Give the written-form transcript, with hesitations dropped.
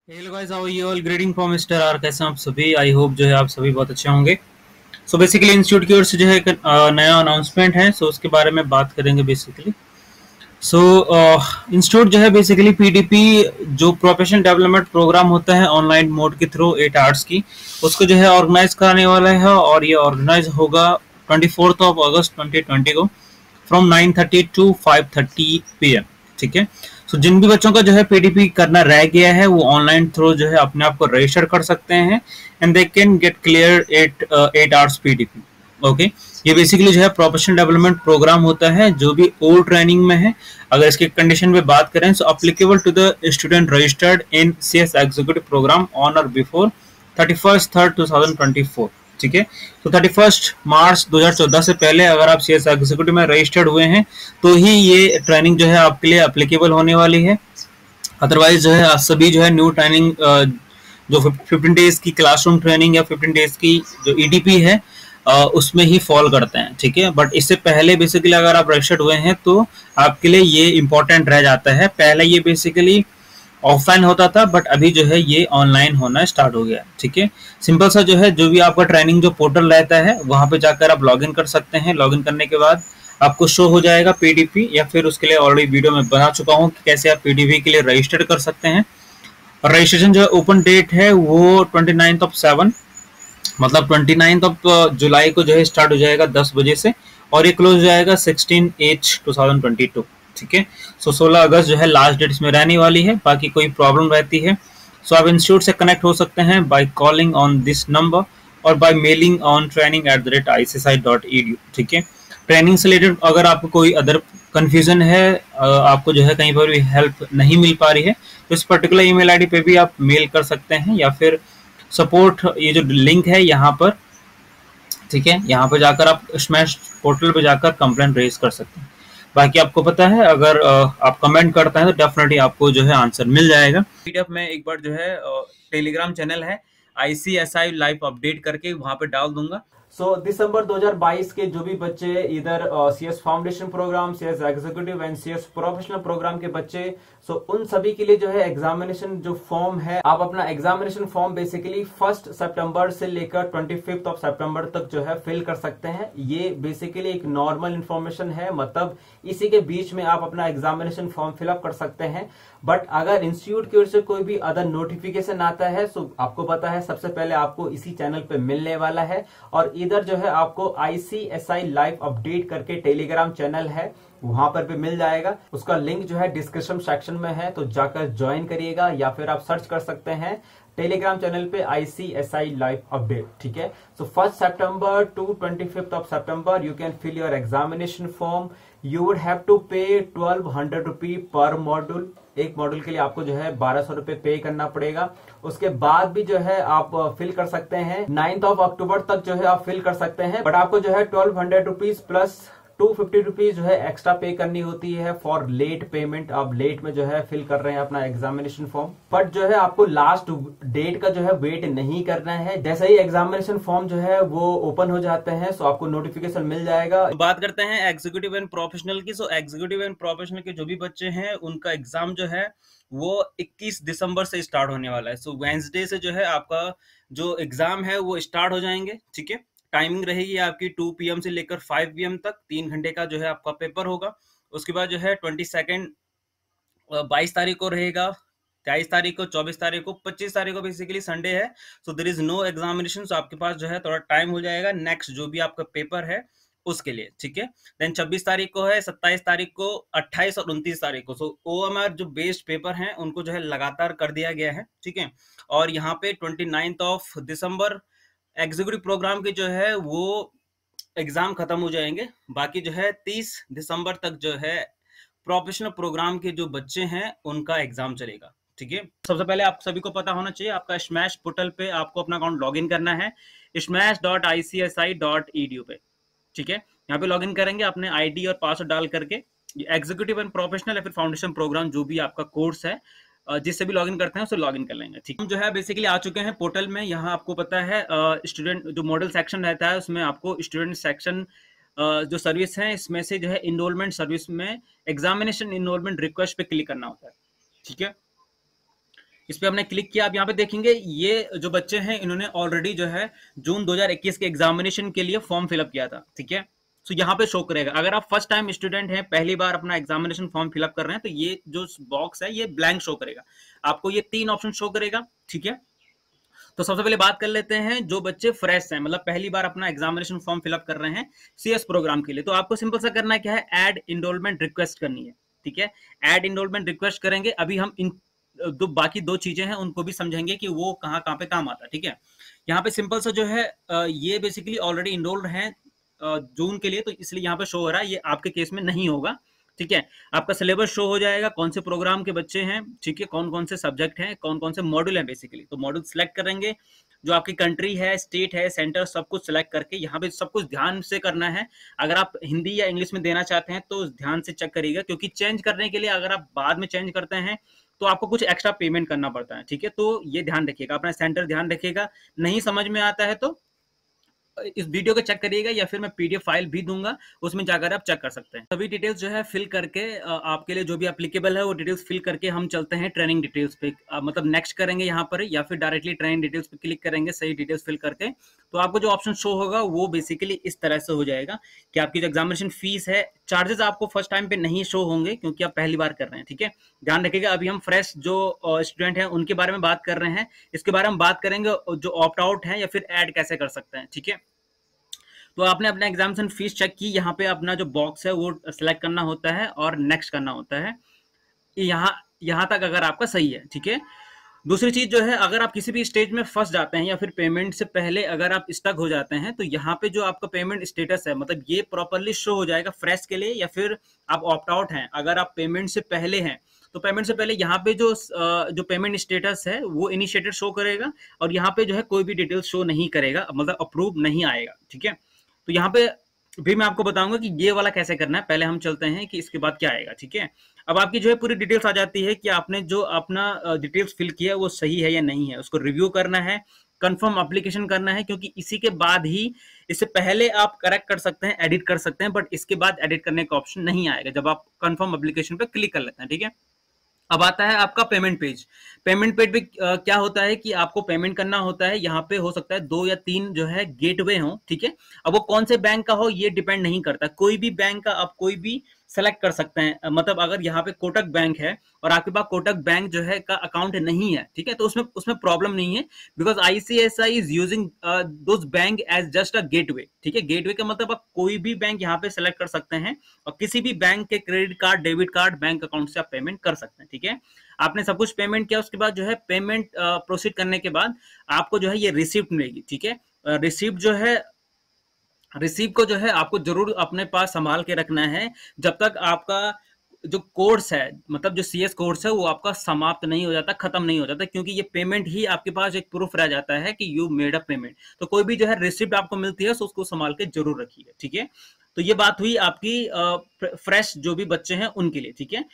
Hello guys, how are you all? Greeting from mister R. कैसे हैं आप सभी? आई होप जो है आप सभी बहुत अच्छे होंगे। सो बेसिकली इंस्टीट्यूट की ओर से जो है एक नया अनाउंसमेंट है, सो उसके बारे में बात करेंगे बेसिकली। सो इंस्टीट्यूट जो है बेसिकली पीडीपी जो प्रोफेशनल डेवलपमेंट प्रोग्राम होता है ऑनलाइन मोड के थ्रू 8 आवर्स की, उसको जो है ऑर्गेनाइज कराने वाला है। और ये ऑर्गेनाइज होगा 24 अगस्त 2020 को फ्रॉम 9:30 टू 5:30 PM। ठीक है। सो जिन भी बच्चों का जो है पीडीपी करना रह गया है वो ऑनलाइन थ्रू जो है अपने आप को रजिस्टर कर सकते हैं and they can get clear 8 hours PDP. Okay. ये बेसिकली जो है प्रोफेशनल डेवलपमेंट प्रोग्राम होता है जो भी ओल्ड ट्रेनिंग में है। अगर इसके कंडीशन में बात करें so applicable to the student registered in CS executive programme on or before 31/3/2024। ठीक है। तो 31 मार्च 2014 से पहले अगर आप सीएस एग्जीक्यूटिव में रजिस्टर्ड हुए हैं तो ही ये ट्रेनिंग जो है आपके लिए अप्लीकेबल होने वाली है। अदरवाइज जो है आप सभी जो है न्यू ट्रेनिंग जो 15 डेज की क्लासरूम ट्रेनिंग या 15 डेज की जो ईडीपी है उसमें ही फॉल करते हैं। ठीक है। बट इससे पहले बेसिकली अगर आप रजिस्टर्ड हुए हैं तो आपके लिए ये इंपॉर्टेंट रह जाता है। पहले ये बेसिकली ऑफलाइन होता था बट अभी जो है ये ऑनलाइन होना स्टार्ट हो गया। ठीक है। सिंपल सा जो है जो भी आपका ट्रेनिंग जो पोर्टल रहता है वहां पे जाकर आप लॉगिन कर सकते हैं। लॉगिन करने के बाद आपको शो हो जाएगा पीडीपी, या फिर उसके लिए ऑलरेडी वीडियो में बना चुका हूँ कि कैसे आप पीडीपी के लिए रजिस्टर कर सकते हैं। और रजिस्ट्रेशन जो है ओपन डेट है वो 29/7, मतलब 29 जुलाई को जो है स्टार्ट हो जाएगा 10 बजे से, और ये क्लोज हो जाएगा 16/8/2022। ठीक है। सो 16 अगस्त जो है लास्ट डेट इसमें रहने वाली है। बाकी कोई प्रॉब्लम रहती है सो आप इंस्टीट्यूट से कनेक्ट हो सकते हैं by calling on this number और बाय मेलिंग ऑन training@icsi.edu। ठीक है। ट्रेनिंग से रिलेटेड अगर आपको कोई अदर कंफ्यूजन है, आपको जो है कहीं पर भी हेल्प नहीं मिल पा रही है, तो इस पर्टिकुलर ईमेल आईडी पे भी आप मेल कर सकते हैं, या फिर सपोर्ट ये जो लिंक है यहाँ पर, ठीक है, यहाँ पर जाकर आप स्मैश पोर्टल पे जाकर कंप्लेंट रेज कर सकते हैं। बाकी आपको पता है अगर आप कमेंट करते हैं तो डेफिनेटली आपको जो है आंसर मिल जाएगा। पीडीएफ में एक बार जो है टेलीग्राम चैनल है आईसीएसआई लाइव अपडेट करके वहां पे डाल दूंगा। दिसंबर 2022 के जो भी बच्चे इधर CS foundation programme, CS executive and CS professional programme के बच्चे, उन सभी के लिए जो है एग्जामिनेशन जो फॉर्म है, आप अपना एग्जामिनेशन फॉर्म बेसिकली 1 सितंबर से लेकर 25 सितंबर तक जो है फिल कर सकते हैं। ये बेसिकली एक नॉर्मल इंफॉर्मेशन है, मतलब इसी के बीच में आप अपना एग्जामिनेशन फॉर्म फिलअप कर सकते हैं। बट अगर इंस्टीट्यूट की ओर से कोई भी अदर नोटिफिकेशन आता है तो आपको पता है सबसे पहले आपको इसी चैनल पे मिलने वाला है। और इधर जो है आपको आईसीएसआई लाइव अपडेट करके टेलीग्राम चैनल है, वहां पर भी मिल जाएगा। उसका लिंक जो है डिस्क्रिप्शन सेक्शन में है, तो जाकर ज्वाइन करिएगा, या फिर आप सर्च कर सकते हैं टेलीग्राम चैनल पे आईसीएसआई लाइव अपडेट। ठीक है। 1 सितंबर टू 25 सितंबर you can fill your examination form. You would have to pay 1200 रुपी पर मॉड्यूल। एक मॉड्यूल के लिए आपको जो है 1200 रुपए पे करना पड़ेगा। उसके बाद भी जो है आप फिल कर सकते हैं, 9 अक्टूबर तक जो है आप फिल कर सकते हैं। बट आपको जो है 1200 रुपीज प्लस 250 रुपीज जो है एक्स्ट्रा पे करनी होती है फॉर लेट पेमेंट। आप लेट में जो है फिल कर रहे हैं अपना एग्जामिनेशन फॉर्म, बट जो है आपको लास्ट डेट का जो है वेट नहीं करना है। जैसे ही एग्जामिनेशन फॉर्म जो है वो ओपन हो जाते हैं सो आपको नोटिफिकेशन मिल जाएगा। बात करते हैं एग्जीक्यूटिव एंड प्रोफेशनल की। एग्जीक्यूटिव एंड प्रोफेशनल के जो भी बच्चे हैं उनका एग्जाम जो है वो 21 दिसंबर से स्टार्ट होने वाला है। वेंसडे से जो है आपका जो एग्जाम है वो स्टार्ट हो जाएंगे। ठीक है। टाइमिंग रहेगी आपकी 2 PM से लेकर 5 PM तक, 3 घंटे का जो है आपका पेपर होगा। उसके बाद जो है 22 22 तारीख को रहेगा, 23 तारीख को, 24 तारीख को, 25 तारीख को बेसिकली संडे है। There is no examination. आपके पास जो है थोड़ा टाइम हो जाएगा नेक्स्ट जो भी आपका पेपर है उसके लिए। ठीक है। देन 26 तारीख को है, 27 तारीख को, 28 और 29 तारीख को ओएमआर जो बेस्ड पेपर हैं उनको जो है लगातार कर दिया गया है। ठीक है। और यहाँ पे 29 दिसंबर एग्जीक्यूटिव प्रोग्राम के जो है वो एग्जाम खत्म हो जाएंगे। बाकी जो है 30 दिसंबर तक जो है प्रोफेशनल प्रोग्राम के जो बच्चे हैं उनका एग्जाम चलेगा। ठीक है। सबसे पहले आप सभी को पता होना चाहिए आपका स्मैश पोर्टल पे आपको अपना अकाउंट लॉगिन करना है smash.icsi.edu पे। ठीक है। यहाँ पे लॉगिन करेंगे अपने आईडी और पासवर्ड डाल करके, एग्जीक्यूटिव एंड प्रोफेशनल या फिर फाउंडेशन प्रोग्राम जो भी आपका कोर्स है जिससे भी लॉगिन करते हैं उससे लॉगिन कर लेंगे। ठीक है। हम जो है बेसिकली आ चुके हैं पोर्टल में। यहाँ आपको पता है स्टूडेंट जो मॉडल सेक्शन रहता है उसमें आपको स्टूडेंट सेक्शन जो सर्विस है इसमें से जो है इनरोलमेंट सर्विस में एग्जामिनेशन इनरोलमेंट रिक्वेस्ट पे क्लिक करना होता है। ठीक है। इस पे हमने क्लिक किया। अब यहाँ पे देखेंगे ये जो बच्चे हैं इन्होंने ऑलरेडी जो है जून 2021 के एग्जामिनेशन के लिए फॉर्म फिलअप किया था, ठीक है। तो यहाँ पे शो करेगा। अगर आप फर्स्ट टाइम स्टूडेंट हैं, पहली बार अपना एग्जामिनेशन फॉर्म फिलअप कर रहे हैं, तो ये जो बॉक्स है ये ब्लैंक शो करेगा, आपको ये 3 ऑप्शन शो करेगा, ठीक है। तो सबसे पहले बात कर लेते हैं जो बच्चे फ्रेश हैं, मतलब पहली बार अपना एग्जामिनेशन फॉर्म फिलअप कर रहे हैं सीएस प्रोग्राम के लिए, तो आपको सिंपल सा करना है क्या है, ऐड इनरोलमेंट रिक्वेस्ट करनी है, ठीक है। ऐड इनरोलमेंट रिक्वेस्ट करेंगे। अभी हम इन बाकी 2 चीजें हैं उनको भी समझेंगे कि वो कहाँ कहाँ पे काम आता है, ठीक है। यहाँ पे सिंपल सा जो है ये बेसिकली ऑलरेडी इनरोल्ड हैं जून के लिए, तो इसलिए यहाँ पे शो हो रहा है, ये आपके केस में नहीं होगा, ठीक है। आपका सिलेबस शो हो जाएगा, कौन से प्रोग्राम के बच्चे हैं, ठीक है, कौन कौन से सब्जेक्ट हैं, कौन कौन से मॉड्यूल हैं बेसिकली। तो मॉड्यूल सिलेक्ट करेंगे, जो आपकी कंट्री है, स्टेट है, सेंटर, सब कुछ सिलेक्ट करके यहाँ पे सब कुछ ध्यान से करना है। अगर आप हिंदी या इंग्लिश में देना चाहते हैं तो ध्यान से चेक करिएगा, क्योंकि चेंज करने के लिए अगर आप बाद में चेंज करते हैं तो आपको कुछ एक्स्ट्रा पेमेंट करना पड़ता है, ठीक है। तो ये ध्यान रखिएगा, अपना सेंटर ध्यान रखिएगा। नहीं समझ में आता है तो इस वीडियो को चेक करिएगा, या फिर मैं पीडीएफ फाइल भी दूंगा, उसमें जाकर आप चेक कर सकते हैं। सभी डिटेल्स जो है फिल करके आपके लिए जो भी एप्लीकेबल है वो डिटेल्स फिल करके हम चलते हैं ट्रेनिंग डिटेल्स पे, मतलब नेक्स्ट करेंगे यहाँ पर, या फिर डायरेक्टली ट्रेनिंग डिटेल्स पे क्लिक करेंगे सही डिटेल्स फिल करके। तो आपको जो ऑप्शन शो होगा वो बेसिकली इस तरह से हो जाएगा कि आपकी जो एग्जामिनेशन फीस है, चार्जेस आपको फर्स्ट टाइम पे नहीं शो होंगे क्योंकि आप पहली बार कर रहे हैं, ठीक है। ध्यान रखिएगा। अभी हम फ्रेश जो स्टूडेंट हैं उनके बारे में बात कर रहे हैं, इसके बारे में बात करेंगे जो ऑप्ट आउट है या फिर ऐड कैसे कर सकते हैं, ठीक है। तो आपने अपना एग्जामिनेशन फीस चेक की, यहाँ पे अपना जो बॉक्स है वो सिलेक्ट करना होता है और नेक्स्ट करना होता है। यहाँ तक अगर आपका सही है, ठीक है। दूसरी चीज जो है, अगर आप किसी भी स्टेज में फंस जाते हैं या फिर पेमेंट से पहले अगर आप स्टक हो जाते हैं, तो यहाँ पे जो आपका पेमेंट स्टेटस है, मतलब ये प्रॉपरली शो हो जाएगा फ्रेश के लिए, या फिर आप ऑप्ट आउट हैं। अगर आप पेमेंट से पहले हैं तो पेमेंट से पहले यहाँ पे जो पेमेंट स्टेटस है वो इनिशिएटेड शो करेगा, और यहाँ पे जो है कोई भी डिटेल शो नहीं करेगा, मतलब अप्रूव नहीं आएगा, ठीक है। तो यहाँ पे भी मैं आपको बताऊंगा कि ये वाला कैसे करना है। पहले हम चलते हैं कि इसके बाद क्या आएगा, ठीक है। अब आपकी जो है पूरी डिटेल्स आ जाती है कि आपने जो अपना डिटेल्स फिल किया वो सही है या नहीं है, उसको रिव्यू करना है, कंफर्म एप्लीकेशन करना है, क्योंकि इसी के बाद ही, इससे पहले आप करेक्ट कर सकते हैं, एडिट कर सकते हैं, बट इसके बाद एडिट करने का ऑप्शन नहीं आएगा जब आप कंफर्म एप्लीकेशन पे क्लिक कर लेते हैं, ठीक है। अब आता है आपका पेमेंट पेज। पेमेंट पेज पे क्या होता है कि आपको पेमेंट करना होता है। यहाँ पे हो सकता है 2 या 3 जो है गेटवे हो, ठीक है। अब वो कौन से बैंक का हो ये डिपेंड नहीं करता, कोई भी बैंक का आप कोई भी सेलेक्ट कर सकते हैं। मतलब अगर यहाँ पे कोटक बैंक है और आपके पास कोटक बैंक जो है का अकाउंट नहीं है, ठीक है, तो उसमें प्रॉब्लम नहीं है, because ICICI is using those bank as just a gateway, ठीक है। गेटवे का मतलब आप कोई भी बैंक यहाँ पे सेलेक्ट कर सकते हैं और किसी भी बैंक के credit card, debit card, bank account से आप पेमेंट कर सकते हैं, ठीक है। आपने सब कुछ पेमेंट किया, उसके बाद जो है पेमेंट प्रोसीड करने के बाद आपको जो है ये रिसिप्ट मिलेगी, ठीक है। रिसिप्ट को जो है आपको जरूर अपने पास संभाल के रखना है जब तक आपका जो कोर्स है, मतलब जो सीएस कोर्स है वो आपका समाप्त नहीं हो जाता, खत्म नहीं हो जाता, क्योंकि ये पेमेंट ही आपके पास एक प्रूफ रह जाता है कि यू मेड अ पेमेंट। तो कोई भी जो है रिसिप्ट आपको मिलती है तो उसको संभाल के जरूर रखिए, ठीक है। तो ये बात हुई आपकी फ्रेश जो भी बच्चे हैं उनके लिए, ठीक है।